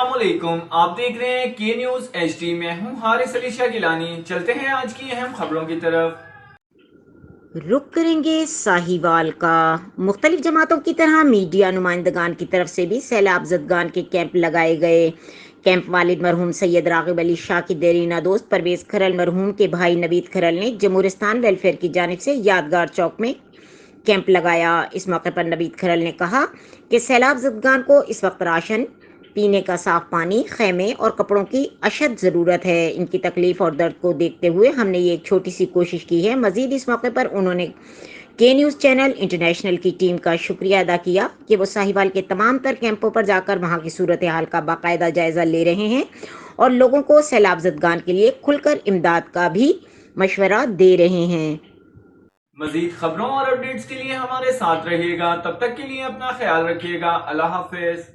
अस्सलाम वालेकुम, आप देख रहे हैं के न्यूज HD। में हूं हारिस अली शाह गिलानी। चलते हैं आज की अहम खबरों की तरफ। रुक करेंगे साहिवाल का। मुख्तलिफ जमातों की तरह मीडिया नुमाइंदगान की तरफ से भी सैलाब ज़दगान के कैंप लगाए गए। कैंप वालिद मरहूम सैयद रागिब अली शाह की देरीना दोस्त परवेज़ खरल मरहूम के भाई नवीद खरल ने जमहूरिस्तान वेलफेयर की जानिब से यादगार चौक में कैंप लगाया। इस मौके पर नवीद खरल ने कहा कि सैलाब ज़दगान को इस वक्त राशन, पीने का साफ पानी, खेमे और कपड़ों की अशद ज़रूरत है। इनकी तकलीफ और दर्द को देखते हुए हमने ये एक छोटी सी कोशिश की है। मज़ीद इस मौके पर उन्होंने के न्यूज़ चैनल इंटरनेशनल की टीम का शुक्रिया अदा किया कि वो साहिवाल के तमाम तर कैंपों पर जाकर वहाँ की सूरत हाल का बाकायदा जायज़ा ले रहे हैं और लोगों को सैलाब ज़दगान के लिए खुलकर इमदाद का भी मशवरा दे रहे हैं। मजीद खबरों और अपडेट्स के लिए हमारे साथ रहिएगा। तब तक के लिए अपना ख्याल रखिएगा। अल्लाह हाफिज।